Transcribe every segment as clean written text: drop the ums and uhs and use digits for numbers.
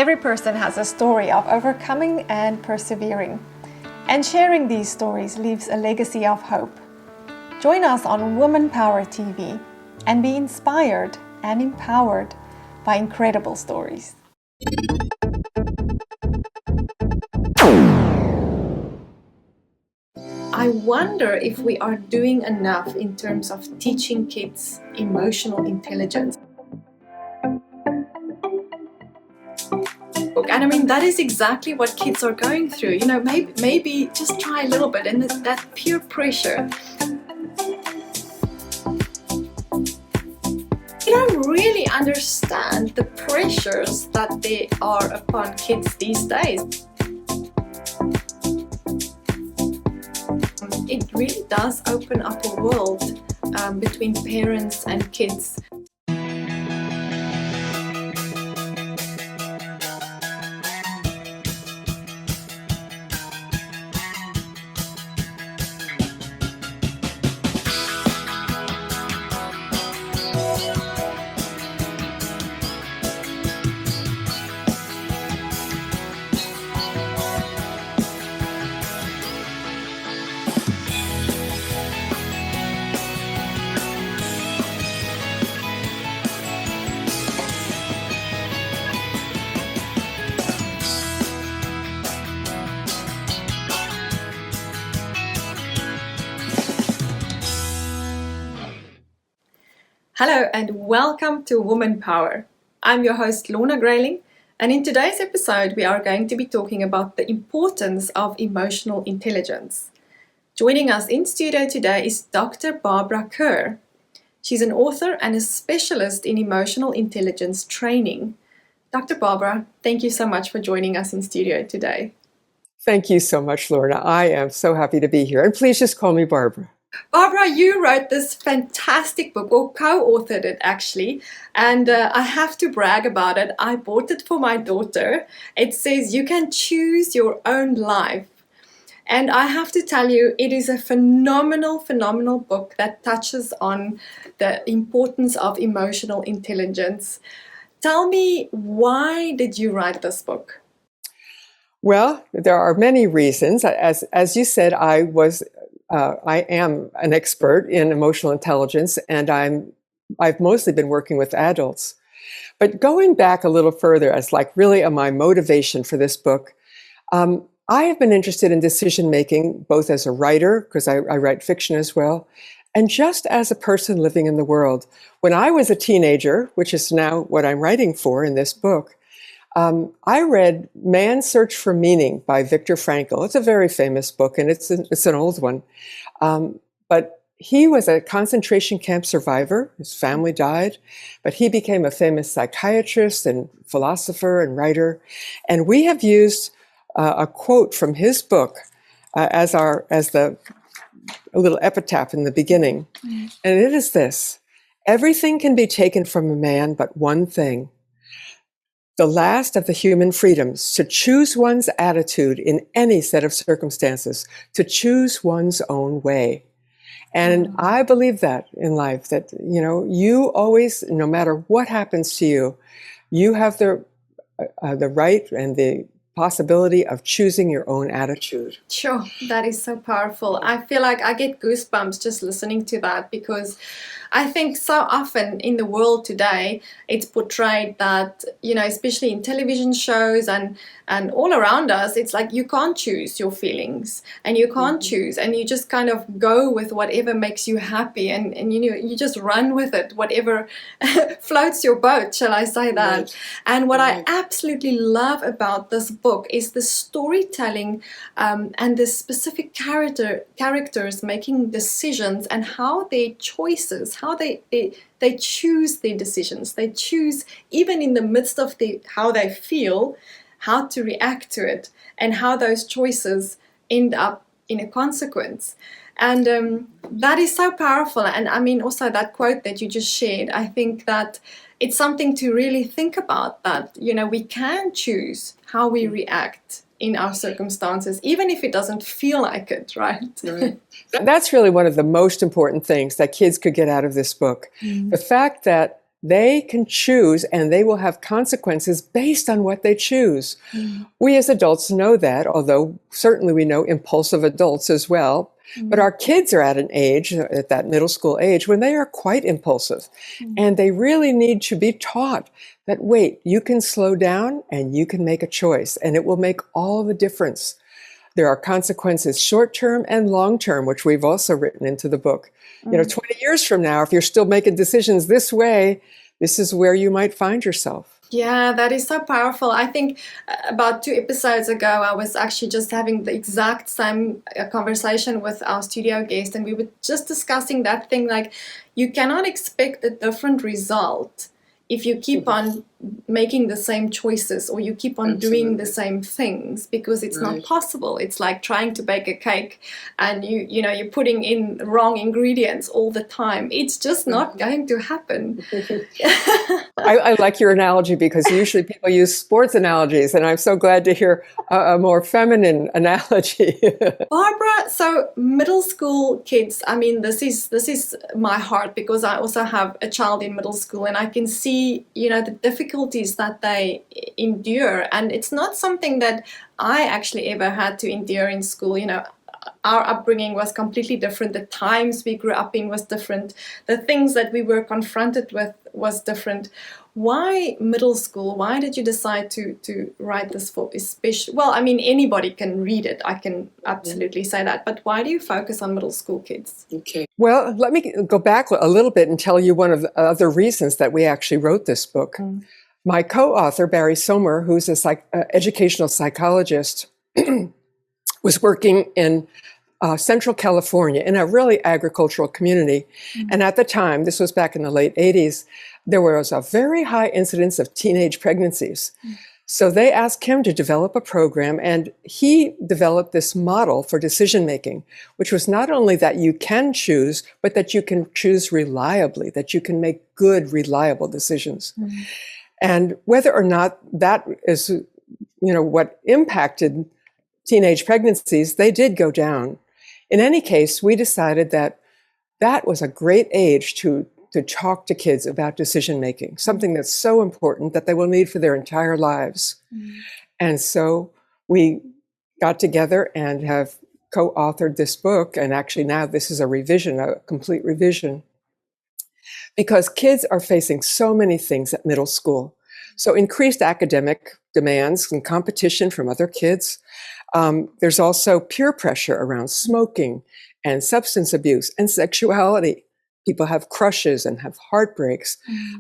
Every person has a story of overcoming and persevering, and sharing these stories leaves a legacy of hope. Join us on Woman Power TV and be inspired and empowered by incredible stories. I wonder if we are doing enough in terms of teaching kids emotional intelligence. And I mean, that is exactly what kids are going through. You know, maybe just try a little bit, and that peer pressure. We don't really understand the pressures that they are upon kids these days. It really does open up a world between parents and kids. Hello and welcome to Woman Power. I'm your host Lorna Grayling, and in today's episode we are going to be talking about the importance of emotional intelligence. Joining us in studio today is Dr. Barbara Kerr. She's an author and a specialist in emotional intelligence training. Dr. Barbara, thank you so much for joining us in studio today. Thank you so much, Lorna. I am so happy to be here. And please just call me Barbara. Barbara, you wrote this fantastic book, or co-authored it actually, and I have to brag about it. I bought it for my daughter. It says you can choose your own life. And I have to tell you, it is a phenomenal book that touches on the importance of emotional intelligence. Tell me, why did you write this book? Well, there are many reasons. As you said, I am an expert in emotional intelligence, and I've mostly been working with adults. But going back a little further as really my motivation for this book, I have been interested in decision making, both as a writer, because I write fiction as well, and just as a person living in the world. When I was a teenager, which is now what I'm writing for in this book, I read Man's Search for Meaning by Viktor Frankl. It's a very famous book, and it's an old one. But he was a concentration camp survivor. His family died, but he became a famous psychiatrist and philosopher and writer. And we have used a quote from his book as a little epitaph in the beginning. Mm. And it is this: everything can be taken from a man but one thing, the last of the human freedoms, to choose one's attitude in any set of circumstances, to choose one's own way. And I believe that in life, that, you always, no matter what happens to you, you have the right and the possibility of choosing your own attitude. Sure, that is so powerful. I feel like I get goosebumps just listening to that, because I think so often in the world today, it's portrayed that, especially in television shows and all around us, it's like you can't choose your feelings, and you can't choose, and you just kind of go with whatever makes you happy, and you just run with it, whatever floats your boat, shall I say that. Right. And what I absolutely love about this book is the storytelling and the specific characters making decisions, and how their choices, how they choose their decisions. They choose, even in the midst of how they feel, how to react to it, and how those choices end up in a consequence. And that is so powerful. And I mean, also that quote that you just shared, I think that it's something to really think about, that, we can choose how we react in our circumstances, even if it doesn't feel like it, right? Right. That's really one of the most important things that kids could get out of this book. Mm-hmm. The fact that They can choose, and they will have consequences based on what they choose. Mm. We as adults know that, although certainly we know impulsive adults as well. But our kids are at an age, at that middle school age, when they are quite impulsive. And they really need to be taught that, wait, you can slow down and you can make a choice, and it will make all the difference. There are consequences short-term and long-term, which we've also written into the book. 20 years from now, if you're still making decisions this way, this is where you might find yourself. Yeah, that is so powerful. I think about 2 episodes ago, I was actually just having the exact same conversation with our studio guest, and we were just discussing that thing like you cannot expect a different result if you keep on making the same choices or you keep on doing the same things, because it's not possible. It's like trying to bake a cake and you're putting in wrong ingredients all the time. It's just not going to happen. I like your analogy because usually people use sports analogies, and I'm so glad to hear a more feminine analogy. Barbara, so middle school kids, I mean, this is my heart, because I also have a child in middle school, and I can see, the difficulties that they endure. And it's not something that I actually ever had to endure in school. Our upbringing was completely different. The times we grew up in was different. The things that we were confronted with was different. Why middle school? Why did you decide to write this for especially? Well, I mean, anybody can read it. I can absolutely say that. But why do you focus on middle school kids? Okay. Well, let me go back a little bit and tell you one of the other reasons that we actually wrote this book. My co-author, Barry Sommer, who's an educational psychologist, was working in Central California in a really agricultural community. And at the time, this was back in the late 80s, there was a very high incidence of teenage pregnancies. So they asked him to develop a program, and he developed this model for decision making, which was not only that you can choose, but that you can choose reliably, that you can make good, reliable decisions. And whether or not that is, what impacted teenage pregnancies, they did go down. In any case, we decided that that was a great age to talk to kids about decision making, something that's so important that they will need for their entire lives. And so we got together and have co-authored this book. And actually now this is a revision, a complete revision, because kids are facing so many things at middle school. So increased academic demands and competition from other kids. There's also peer pressure around smoking and substance abuse and sexuality. People have crushes and have heartbreaks.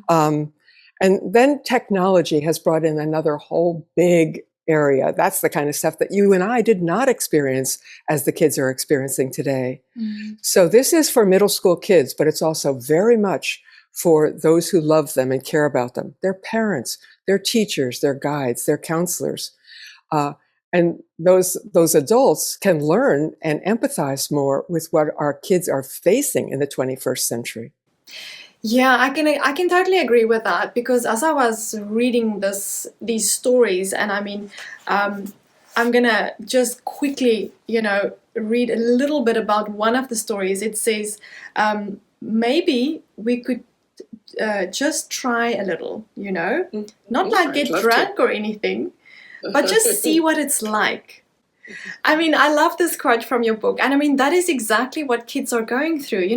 And then technology has brought in another whole big area. That's the kind of stuff that you and I did not experience as the kids are experiencing today. So this is for middle school kids, but it's also very much for those who love them and care about them, their parents, their teachers, their guides, their counselors. And those adults can learn and empathize more with what our kids are facing in the 21st century. Yeah, I can totally agree with that, because as I was reading these stories, and I mean, I'm gonna just quickly, read a little bit about one of the stories. It says, maybe we could just try a little, not like get drunk or anything, but just see what it's like. I mean, I love this quote from your book. And I mean, that is exactly what kids are going through.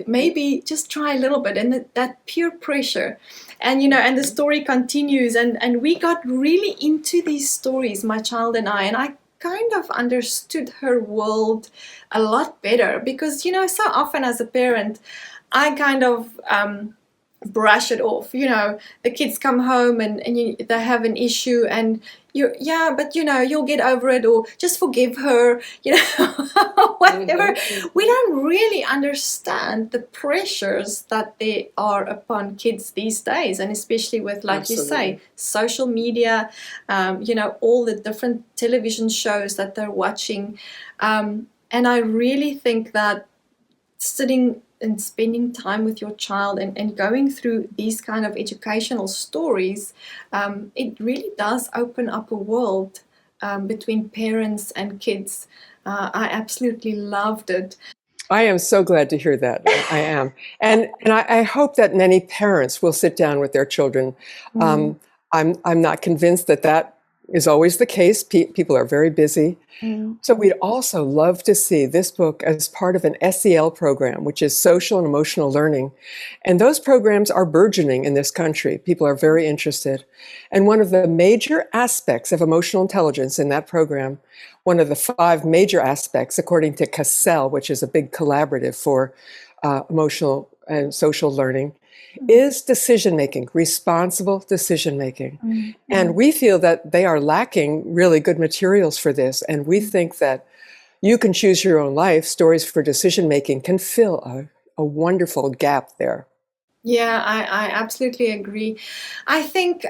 Maybe just try a little bit, and that peer pressure. And, and the story continues. And we got really into these stories, my child and I kind of understood her world a lot better, because, so often as a parent, I kind of brush it off. The kids come home and they have an issue, and but you'll get over it, or just forgive her, whatever. We don't really understand the pressures that there are upon kids these days, and especially with, like you say, social media, all the different television shows that they're watching. And I really think that sitting and spending time with your child and going through these kind of educational stories, it really does open up a world between parents and kids. I absolutely loved it. I am so glad to hear that. I am. And I hope that many parents will sit down with their children. Mm, Um, I'm not convinced that that is always the case. People are very busy. mm, So we'd also love to see this book as part of an SEL program, which is social and emotional learning. And those programs are burgeoning in this country. People are very interested. And one of the major aspects of emotional intelligence in that program, one of the 5 major aspects, according to CASEL, which is a big collaborative for emotional and social learning, mm, is decision making, responsible decision making. mm, And mm, we feel that they are lacking really good materials for this. And we mm. think that You Can Choose Your Own Life, Stories for Decision Making, can fill a wonderful gap there. Yeah, I absolutely agree. I think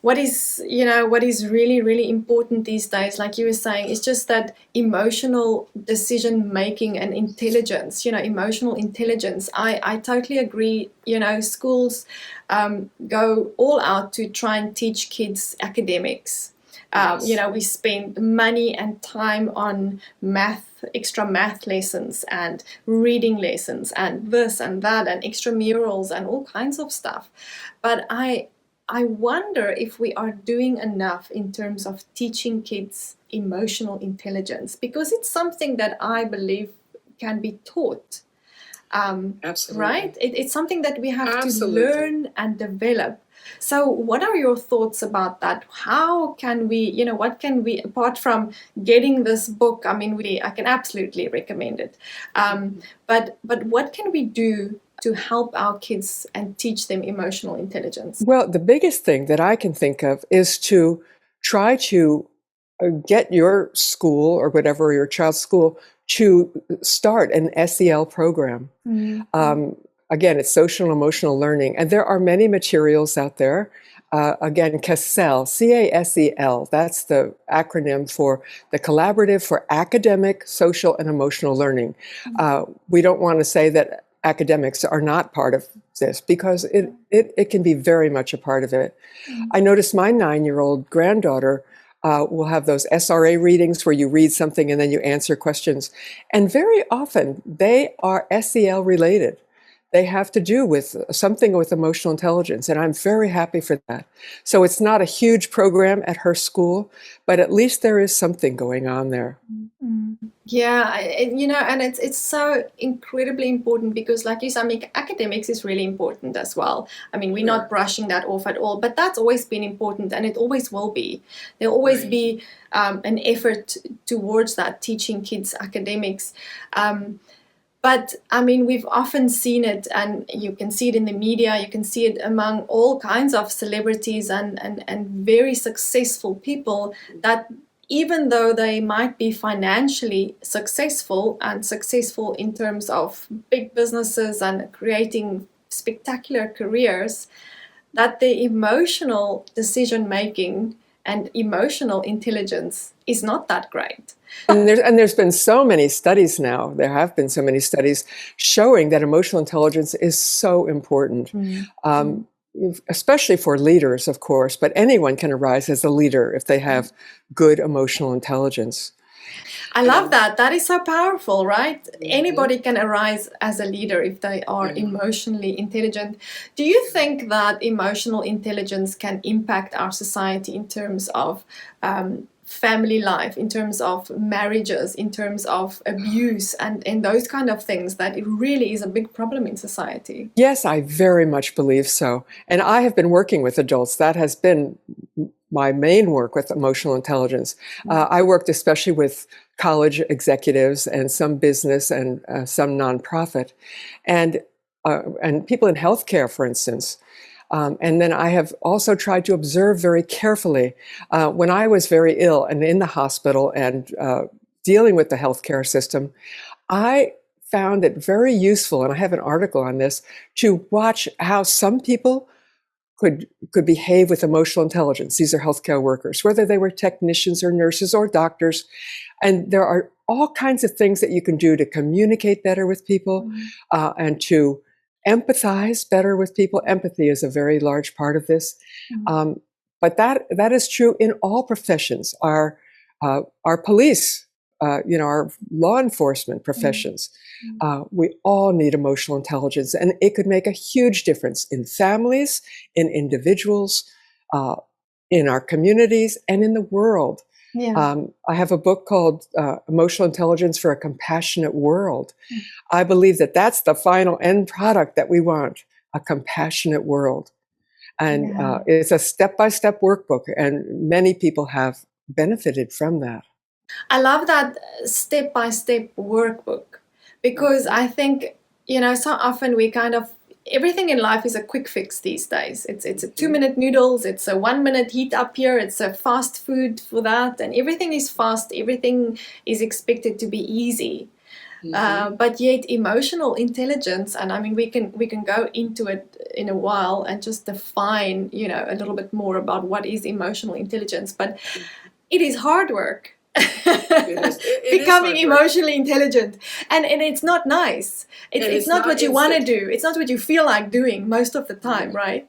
what is really, really important these days, like you were saying, is just that emotional decision making and intelligence, emotional intelligence. I totally agree. Schools go all out to try and teach kids academics. Yes. We spend money and time on extra math lessons and reading lessons and this and that and extramurals and all kinds of stuff. But I wonder if we are doing enough in terms of teaching kids emotional intelligence, because it's something that I believe can be taught. Absolutely. Right? It's something that we have to Absolutely. learn and develop. So, what are your thoughts about that? How can we, what can we, apart from getting this book? I mean, I can absolutely recommend it. But what can we do to help our kids and teach them emotional intelligence? Well, the biggest thing that I can think of is to try to get your school or whatever, your child's school, to start an SEL program. Mm, Um, Again, it's social and emotional learning, and there are many materials out there. Again, CASEL, CASEL, that's the acronym for the Collaborative for Academic, Social, and Emotional Learning. We don't want to say that academics are not part of this, because it can be very much a part of it. mm, I noticed my 9-year-old granddaughter will have those SRA readings where you read something and then you answer questions. And very often they are SEL related. They have to do with something with emotional intelligence, and I'm very happy for that. So it's not a huge program at her school, but at least there is something going on there. mm. Yeah, and it's so incredibly important because, like you said, I mean, academics is really important as well. I mean, we're not Sure. brushing that off at all, but that's always been important, and it always will be. There'll always Right. be an effort towards that, teaching kids academics. Um, but I mean, we've often seen it, and you can see it in the media, you can see it among all kinds of celebrities and very successful people, that even though they might be financially successful and successful in terms of big businesses and creating spectacular careers, that the emotional decision making and emotional intelligence is not that great. And there's been so many studies now. There have been so many studies showing that emotional intelligence is so important, Mm. um, especially for leaders, of course. But anyone can arise as a leader if they have good emotional intelligence. I love And that. That is so powerful, right? Mhm. Anybody can arise as a leader if they are Yeah. emotionally intelligent. Do you think that emotional intelligence can impact our society in terms of family life, in terms of marriages, in terms of abuse, and those kind of things, that it really is a big problem in society? Yes, I very much believe so. And I have been working with adults. That has been my main work with emotional intelligence. I worked especially with college executives and some business and some nonprofit, and people in healthcare, for instance. And then I have also tried to observe very carefully when I was very ill and in the hospital and dealing with the healthcare system. I found it very useful, and I have an article on this, to watch how some people could behave with emotional intelligence. These are healthcare workers, whether they were technicians or nurses or doctors. And there are all kinds of things that you can do to communicate better with people Mm, and to empathize better with people. Empathy is a very large part of this. mm, But that is true in all professions. Our police our law enforcement professions. We all need emotional intelligence, and it could make a huge difference in families, in individuals, in our communities, and in the world. Yeah. I have a book called Emotional Intelligence for a Compassionate World. I believe that that's the final end product that we want, a compassionate world. And it's a step-by-step workbook, and many people have benefited from that. I love that step-by-step workbook, because I think, so often we everything in life is a quick fix these days. It's a 2-minute noodles, it's a 1-minute heat up here, it's a fast food for that, and everything is fast, everything is expected to be easy. But yet emotional intelligence, and I mean we can go into it in a while and just define a little bit more about what is emotional intelligence, but it is hard work. Becoming emotionally intelligent, and it's not nice. It's not what you want to do. It's not what you feel like doing most of the time, right?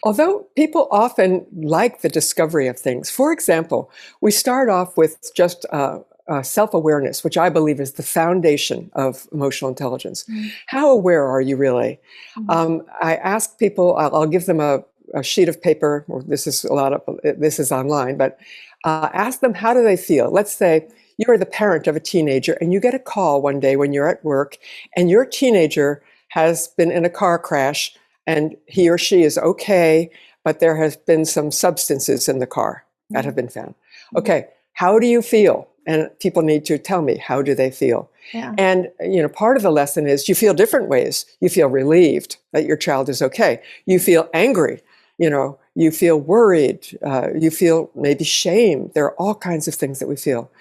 Although people often like the discovery of things. For example, we start off with just self-awareness, which I believe is the foundation of emotional intelligence. How aware are you really? I ask people, I'll give them a sheet of paper, or this is online, but ask them, how do they feel? Let's say you're the parent of a teenager and you get a call one day when you're at work and your teenager has been in a car crash and he or she is okay, but there has been some substances in the car that have been found. Okay, how do you feel? And people need to tell me, how do they feel? Yeah. And, part of the lesson is you feel different ways. You feel relieved that your child is okay. You feel angry. You feel worried. You feel maybe shame. There are all kinds of things that we feel.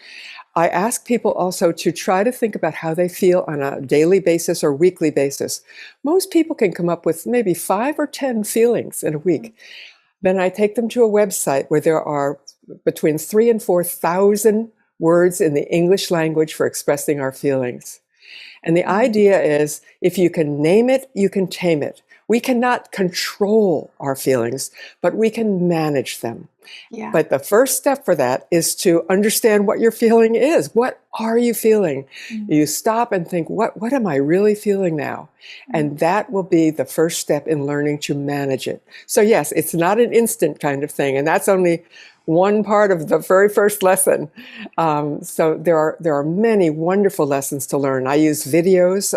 I ask people also to try to think about how they feel on a daily basis or weekly basis. Most people can come up with maybe 5 or 10 feelings in a week. Then I take them to a website where there are between 3,000 and 4,000 words in the English language for expressing our feelings. And the idea is, if you can name it, you can tame it. We cannot control our feelings, but we can manage them. Yeah. But the first step for that is to understand what your feeling is. What are you feeling? You stop and think, what am I really feeling now? And that will be the first step in learning to manage it. So yes, it's not an instant kind of thing. And that's only one part of the very first lesson. So there are many wonderful lessons to learn. I use videos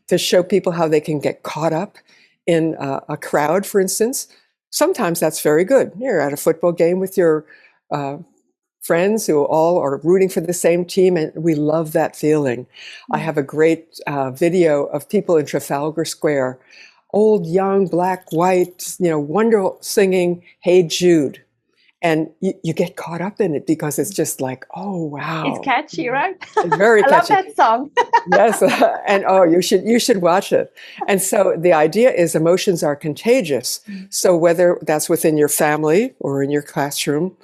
to show people how they can get caught up in a crowd, for instance. Sometimes that's very good. You're at a football game with your friends who all are rooting for the same team, and we love that feeling. I have a great video of people in Trafalgar Square, old, young, black, white, wonderful, singing "Hey Jude." And you get caught up in it because it's just like, oh, wow. It's catchy, right? It's very catchy. I love that song. Yes. And you should watch it. And so the idea is emotions are contagious. So whether that's within your family or in your classroom,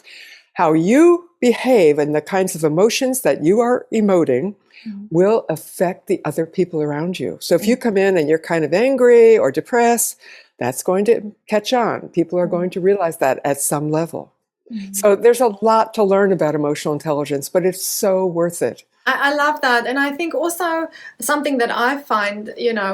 how you behave and the kinds of emotions that you are emoting will affect the other people around you. So if you come in and you're kind of angry or depressed, that's going to catch on. People are going to realize that at some level. So there's a lot to learn about emotional intelligence, but it's so worth it. I love that. And I think also something that I find,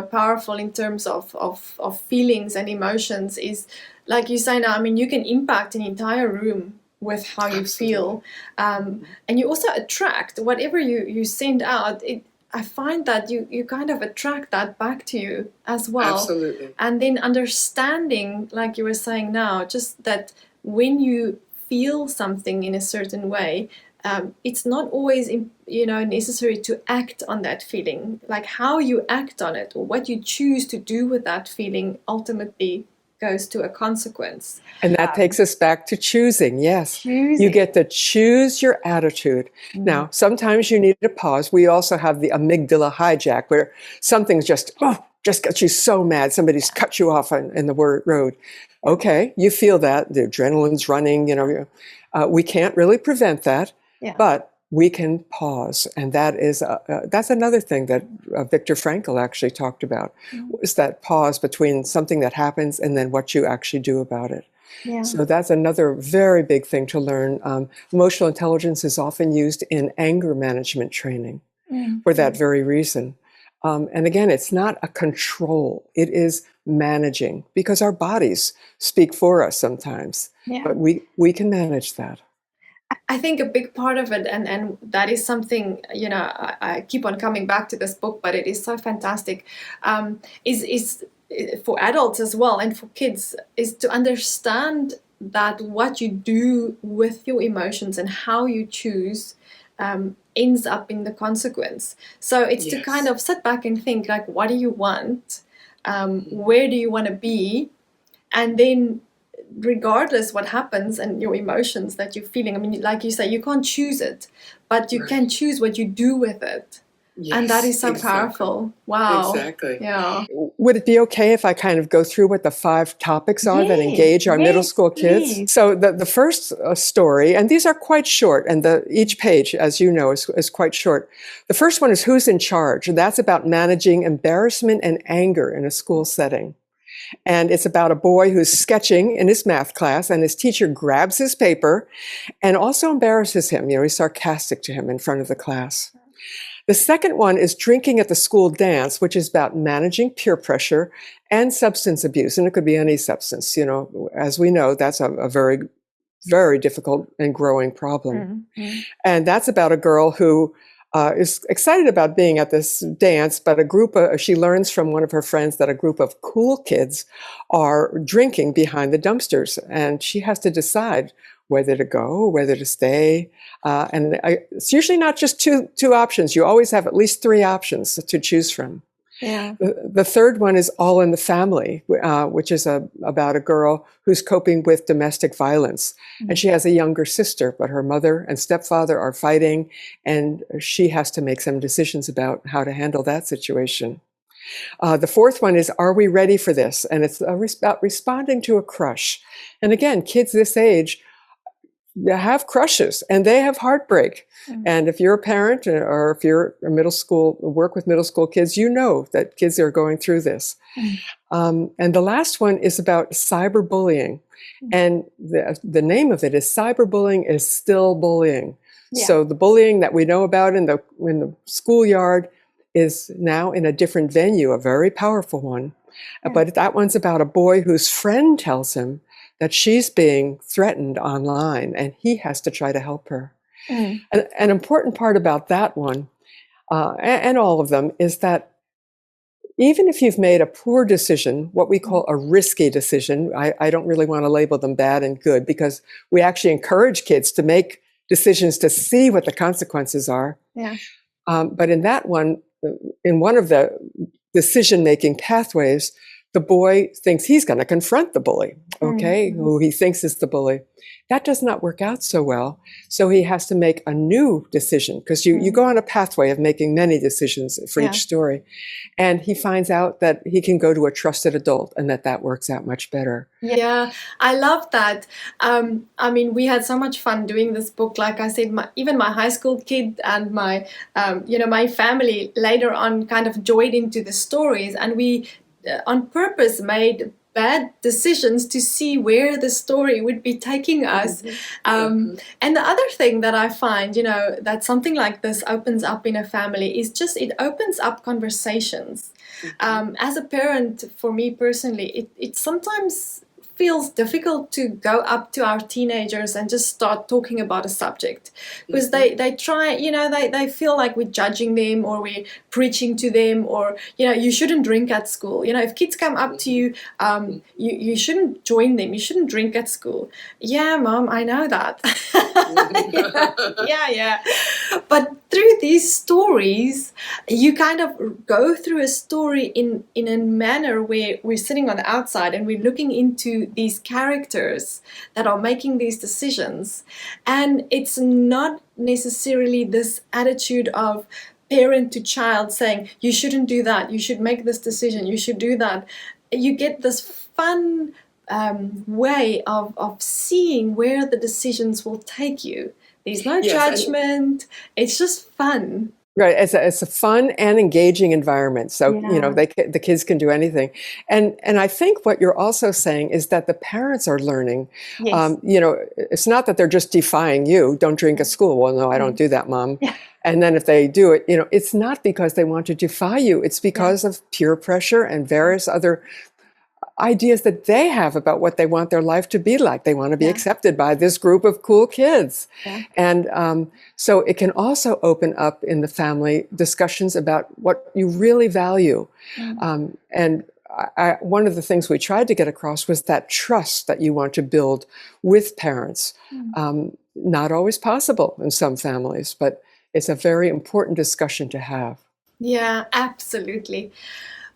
powerful in terms of feelings and emotions is, like you say now, I mean, you can impact an entire room with how you feel. And you also attract whatever you send out. I find that you kind of attract that back to you as well. Absolutely. And then understanding, like you were saying now, just that when you feel something in a certain way, it's not always necessary to act on that feeling. Like how you act on it or what you choose to do with that feeling ultimately goes to a consequence. And that takes us back to choosing. Yes. Choosing. You get to choose your attitude. Now, sometimes you need to pause. We also have the amygdala hijack, where something's just got you so mad. Somebody's cut you off in the road. Okay, you feel that. The adrenaline's running. We can't really prevent that. Yeah. But we can pause. And that is that's another thing that Viktor Frankl actually talked about, is that pause between something that happens and then what you actually do about it. Yeah. So that's another very big thing to learn. Emotional intelligence is often used in anger management training for that very reason. And again, it's not a control, it is managing, because our bodies speak for us sometimes, but we can manage that. I think a big part of it, and that is something, I keep on coming back to this book, but it is so fantastic, is for adults as well and for kids, is to understand that what you do with your emotions and how you choose ends up in the consequence. So it's to kind of sit back and think, like, what do you want? Where do you want to be? And then regardless what happens and your emotions that you're feeling, I mean, like you say, you can't choose it, but you can choose what you do with it. And that is so powerful. Wow. Exactly. Yeah. Would it be okay if I kind of go through what the 5 topics are that engage our middle school kids? Please. So the first story, and these are quite short, and each page, as you know, is quite short. The first one is Who's in Charge? That's about managing embarrassment and anger in a school setting. And it's about a boy who's sketching in his math class, and his teacher grabs his paper and also embarrasses him. He's sarcastic to him in front of the class. The second one is Drinking at the School Dance, which is about managing peer pressure and substance abuse. And it could be any substance. As we know, that's a very, very difficult and growing problem. And that's about a girl who is excited about being at this dance, but she learns from one of her friends that a group of cool kids are drinking behind the dumpsters, and she has to decide whether to go, whether to stay. And it's usually not just two options. You always have at least 3 options to choose from. Yeah. The third one is All in the Family, which is about a girl who's coping with domestic violence. And she has a younger sister, but her mother and stepfather are fighting, and she has to make some decisions about how to handle that situation. The fourth one is Are We Ready for This? And it's about responding to a crush. And again, kids this age, they have crushes and they have heartbreak. And if you're a parent or if you're work with middle school kids, you know that kids are going through this. And the last one is about cyberbullying. And the name of it is Cyberbullying is Still Bullying. Yeah. So the bullying that we know about in the schoolyard is now in a different venue, a very powerful one. But that one's about a boy whose friend tells him that she's being threatened online, and he has to try to help her. An important part about that one, and all of them, is that even if you've made a poor decision, what we call a risky decision, I don't really want to label them bad and good, because we actually encourage kids to make decisions to see what the consequences are. Yeah. But in that one, in one of the decision-making pathways, the boy thinks he's going to confront the bully, who he thinks is the bully. That does not work out so well. So he has to make a new decision, because you go on a pathway of making many decisions for each story. And he finds out that he can go to a trusted adult, and that works out much better. Yeah, I love that. I mean, we had so much fun doing this book. Like I said, even my high school kid and my, my family later on kind of joined into the stories, and we on purpose made bad decisions to see where the story would be taking us. And the other thing that I find, that something like this opens up in a family is just, it opens up conversations. As a parent, for me personally, it sometimes feels difficult to go up to our teenagers and just start talking about a subject, because they try, they feel like we're judging them or we're preaching to them, or you shouldn't drink at school. If kids come up to you, you shouldn't join them, you shouldn't drink at school. Yeah, Mom, I know that. yeah. But through these stories, you kind of go through a story in a manner where we're sitting on the outside and we're looking into these characters that are making these decisions. And it's not necessarily this attitude of parent to child saying, you shouldn't do that, you should make this decision, you should do that. You get this fun way of seeing where the decisions will take you. There's no judgment. It's just fun. Right, it's a fun and engaging environment. So the kids can do anything, and I think what you're also saying is that the parents are learning. Yes. It's not that they're just defying you. Don't drink at school. Well, no, I don't do that, Mom. Yeah. And then if they do it, it's not because they want to defy you. It's because of peer pressure and various other ideas that they have about what they want their life to be like. They want to be accepted by this group of cool kids. And so it can also open up in the family discussions about what you really value. And one of the things we tried to get across was that trust that you want to build with parents. Not always possible in some families, but it's a very important discussion to have. Yeah, absolutely.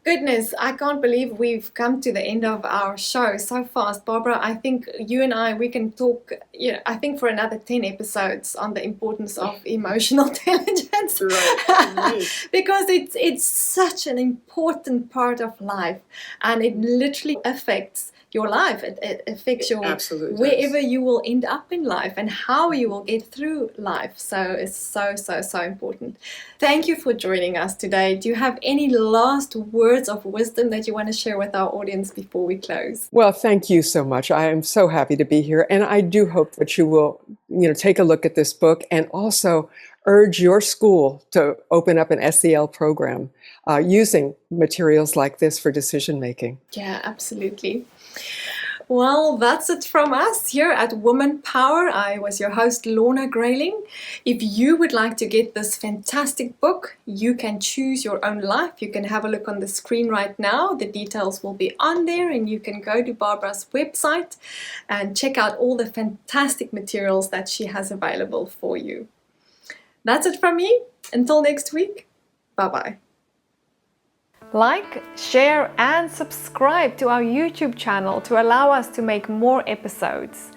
Goodness, I can't believe we've come to the end of our show so fast. Barbara, I think you and we can talk, I think for another 10 episodes on the importance of emotional intelligence. Right. Because it's such an important part of life, and it literally affects your life. It affects your wherever you will end up in life and how you will get through life. So it's so important. Thank you for joining us today. Do you have any last words of wisdom that you want to share with our audience before we close? Well, thank you so much. I am so happy to be here, and I do hope that you will, take a look at this book and also urge your school to open up an SEL program using materials like this for decision making. Yeah, absolutely. Well, that's it from us here at Woman Power. I was your host, Lorna Grayling. If you would like to get this fantastic book, You Can Choose Your Own Life. You can have a look on the screen right now. The details will be on there, and you can go to Barbara's website and check out all the fantastic materials that she has available for you. That's it from me. Until next week, bye-bye. Like, share and subscribe to our YouTube channel to allow us to make more episodes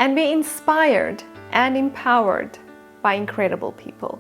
and be inspired and empowered by incredible people.